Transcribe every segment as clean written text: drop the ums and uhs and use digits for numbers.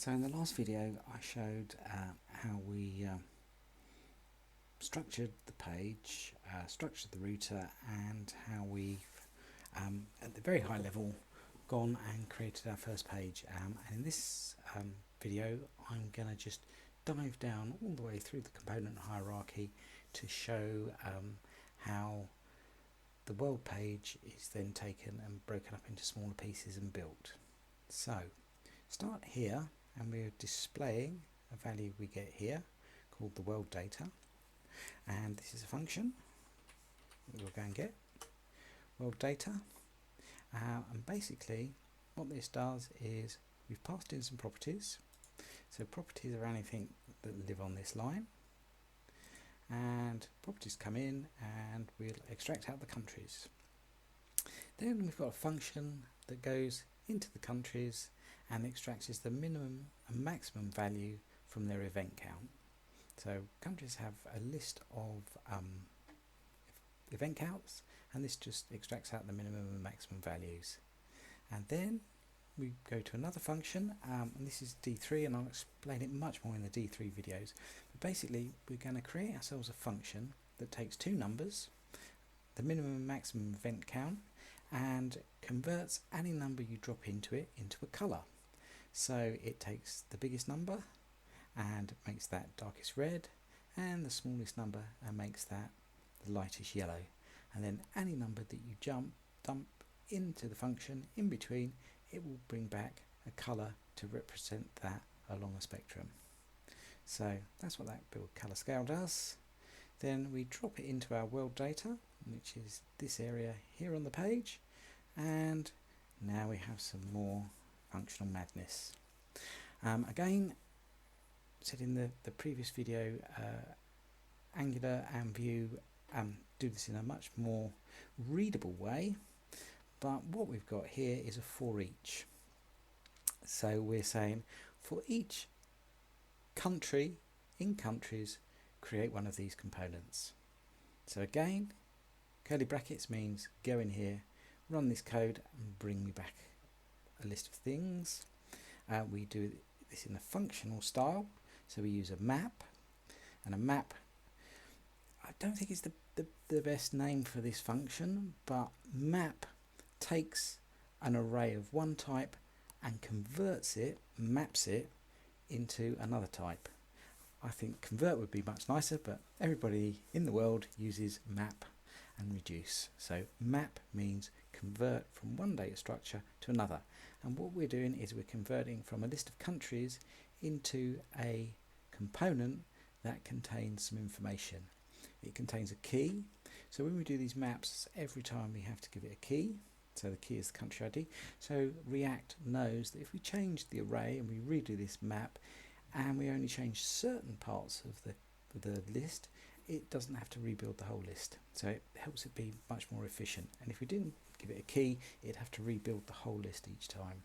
So in the last video I showed how we structured the page, structured the router, and how we've at the very high level gone and created our first page. And in this video I'm going to just dive down all the way through the component hierarchy to show how the world page is then taken and broken up into smaller pieces and built. So start here, and we're displaying a value we get here called the world data, and this is a function we'll go and get world data, and basically what this does is we've passed in some properties. So properties are anything that live on this line, and properties come in and we'll extract out the countries. Then we've got a function that goes into the countries and extracts the minimum and maximum value from their event count. So countries have a list of event counts, and this just extracts out the minimum and maximum values. And then we go to another function, and this is D3, and I'll explain it much more in the D3 videos. But basically we're going to create ourselves a function that takes two numbers, the minimum and maximum event count, and converts any number you drop into it into a colour. So it takes the biggest number and makes that darkest red, and the smallest number and makes that the lightest yellow. And then any number that you dump into the function in between, it will bring back a colour to represent that along a spectrum. So that's what that build colour scale does. Then we drop it into our world data, which is this area here on the page, and now we have some more functional madness. Again, said in the previous video, Angular and Vue do this in a much more readable way, but what we've got here is a for each. So we're saying for each country in countries, create one of these components. So again, curly brackets means go in here, run this code and bring me back a list of things. We do this in a functional style, so we use a map, and a map, I don't think it's the best name for this function, but map takes an array of one type and converts it, maps it into another type. I think convert would be much nicer, but everybody in the world uses map and reduce. So map means convert from one data structure to another, and what we're doing is we're converting from a list of countries into a component that contains some information. It contains a key, so when we do these maps, every time we have to give it a key. So the key is the country ID. So React knows that if we change the array and we redo this map and we only change certain parts of the list, it doesn't have to rebuild the whole list. So it helps it be much more efficient. And if we didn't give it a key, it'd have to rebuild the whole list each time.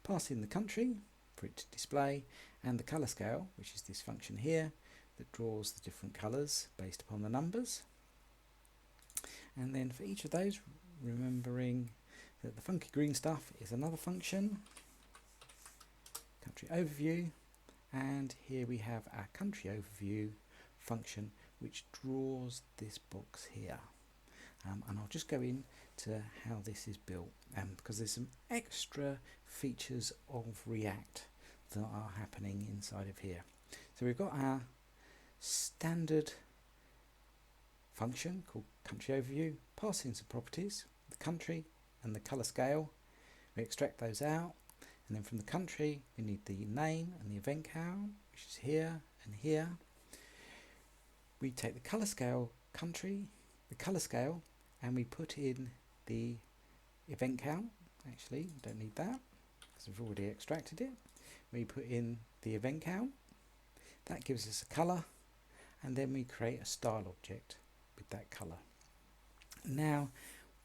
Pass in the country for it to display, and the color scale, which is this function here that draws the different colors based upon the numbers. And then for each of those, remembering that the funky green stuff is another function, country overview, and here we have our country overview function which draws this box here. And I'll just go into how this is built, because there's some extra features of React that are happening inside of here. So we've got our standard function called country overview, pass in some properties, the country and the color scale. We extract those out, and then from the country we need the name and the event count, which is here and here. We take the color scale country, the color scale, and we put in the event count. Actually, we don't need that because we've already extracted it. We put in the event count, that gives us a color, and then we create a style object with that color. Now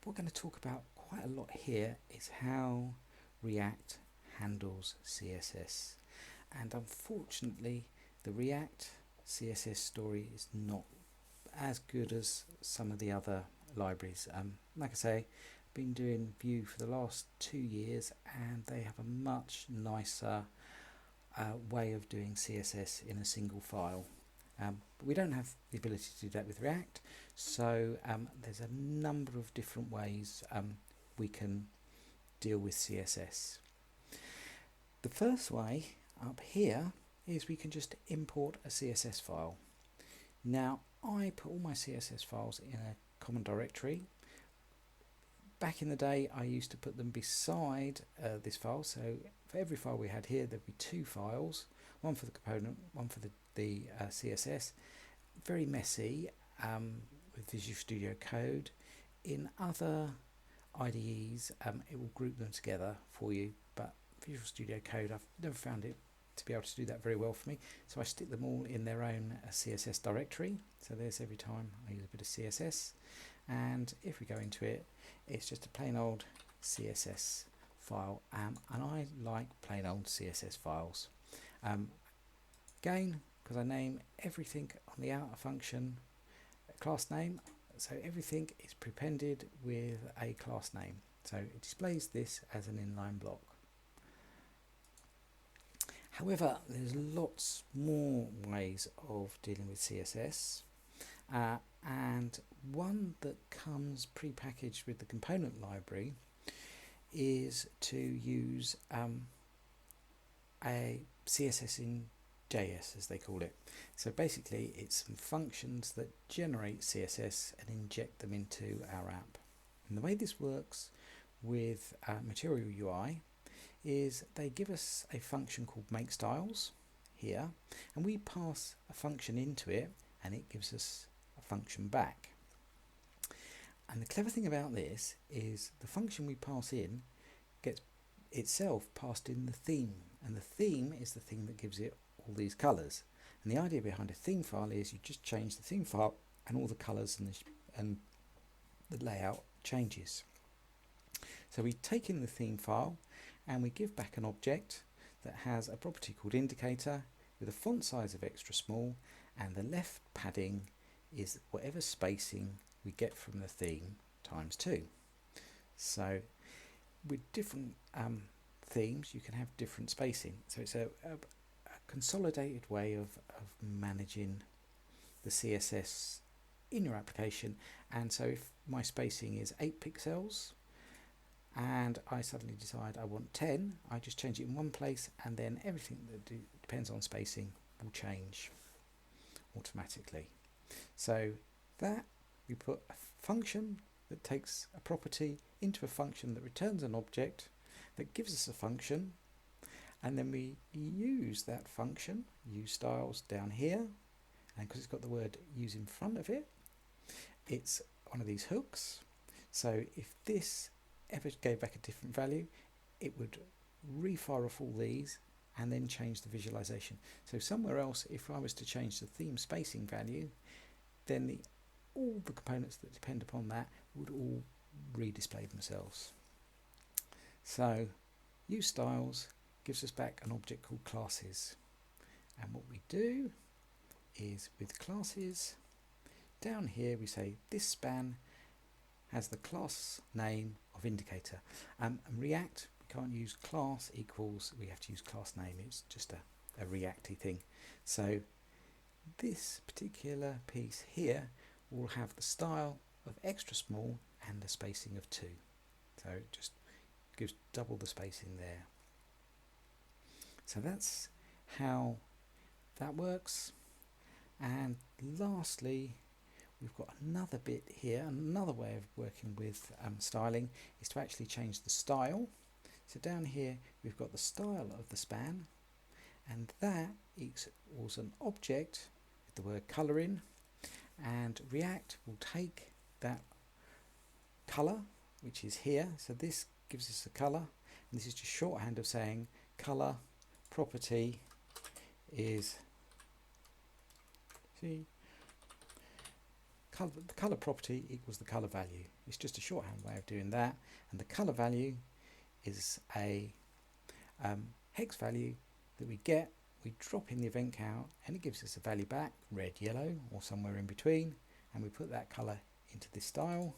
what we're going to talk about quite a lot here is how React handles CSS, and unfortunately the React CSS story is not as good as some of the other libraries. Like I say, I've been doing Vue for the last 2 years, and they have a much nicer way of doing CSS in a single file. But we don't have the ability to do that with React, so there's a number of different ways we can deal with CSS. The first way up here is we can just import a CSS file. Now, I put all my CSS files in a common directory. Back in the day, I used to put them beside this file, so for every file we had here, there'd be two files, one for the component, one for the CSS. Very messy with Visual Studio Code. In other IDEs, it will group them together for you, but Visual Studio Code, I've never found it to be able to do that very well for me, so I stick them all in their own CSS directory. So there's every time I use a bit of CSS, and if we go into it, it's just a plain old CSS file, and I like plain old CSS files. Again, because I name everything on the outer function a class name, so everything is prepended with a class name, so it displays this as an inline block. However, there's lots more ways of dealing with CSS, and one that comes pre-packaged with the component library is to use a CSS in JS, as they call it. So basically it's some functions that generate CSS and inject them into our app. And the way this works with Material UI is they give us a function called makeStyles here, and we pass a function into it and it gives us a function back. And the clever thing about this is the function we pass in gets itself passed in the theme, and the theme is the thing that gives it all these colours. And the idea behind a theme file is you just change the theme file and all the colours and the layout changes. So we take in the theme file and we give back an object that has a property called indicator with a font size of extra small, and the left padding is whatever spacing we get from the theme times 2. So with different themes you can have different spacing, so it's a consolidated way of managing the CSS in your application. And so if my spacing is 8 pixels and I suddenly decide I want 10, I just change it in one place, and then everything that depends on spacing will change automatically. So that we put a function that takes a property into a function that returns an object that gives us a function, and then we use that function, use styles down here, and because it's got the word use in front of it, it's one of these hooks. So if this ever gave back a different value, it would refire off all these and then change the visualization. So somewhere else, if I was to change the theme spacing value, then all the components that depend upon that would all redisplay themselves. So use styles gives us back an object called classes, and what we do is with classes down here we say this span has the class name of indicator, and React we can't use class equals, we have to use class name. It's just a Reacty thing. So this particular piece here will have the style of extra small and a spacing of 2, so it just gives double the spacing there. So that's how that works. And lastly, we've got another bit here, another way of working with styling is to actually change the style. So down here we've got the style of the span, and that equals an object with the word colour in, and React will take that colour, which is here, so this gives us a colour, and this is just shorthand of saying colour property is, see, the colour property equals the colour value. It's just a shorthand way of doing that, and the colour value is a hex value that we get, we drop in the event count, and it gives us a value back, red, yellow, or somewhere in between, and we put that colour into this style,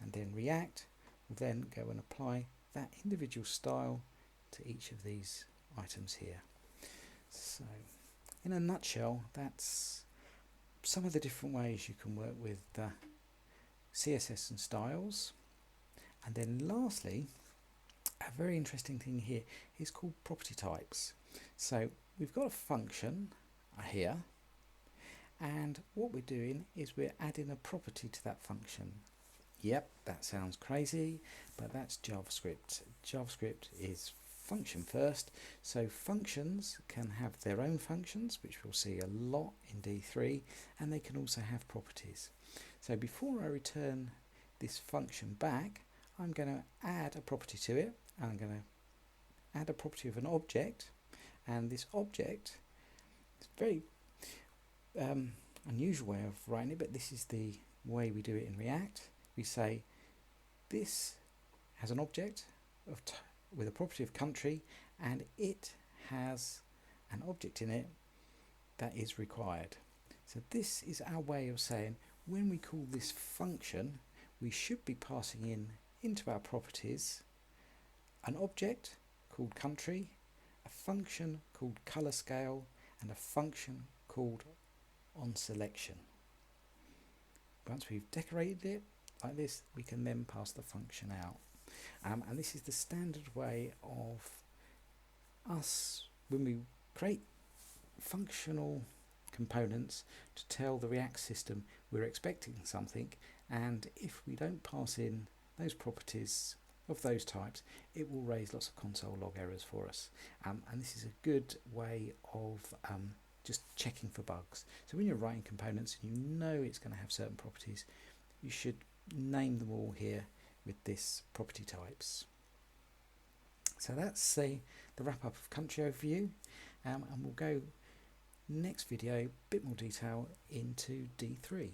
and then React will then go and apply that individual style to each of these items here. So in a nutshell, that's some of the different ways you can work with CSS and styles. And then lastly, a very interesting thing here is called property types. So we've got a function here, and what we're doing is we're adding a property to that function. Yep, that sounds crazy, but that's JavaScript. JavaScript is function first, so functions can have their own functions, which we'll see a lot in D3, and they can also have properties. So before I return this function back, I'm going to add a property to it, and I'm going to add a property of an object, and this object is very unusual way of writing it, but this is the way we do it in React. We say this has an object of with a property of country, and it has an object in it that is required. So this is our way of saying when we call this function, we should be passing into our properties an object called country, a function called color scale, and a function called onSelection. Once we've decorated it like this, we can then pass the function out. And this is the standard way of us when we create functional components to tell the React system we're expecting something, and if we don't pass in those properties of those types, it will raise lots of console log errors for us. And this is a good way of just checking for bugs. So when you're writing components and you know it's going to have certain properties, you should name them all here with this property types. So that's the wrap up of country overview, and we'll go next video a bit more detail into D3.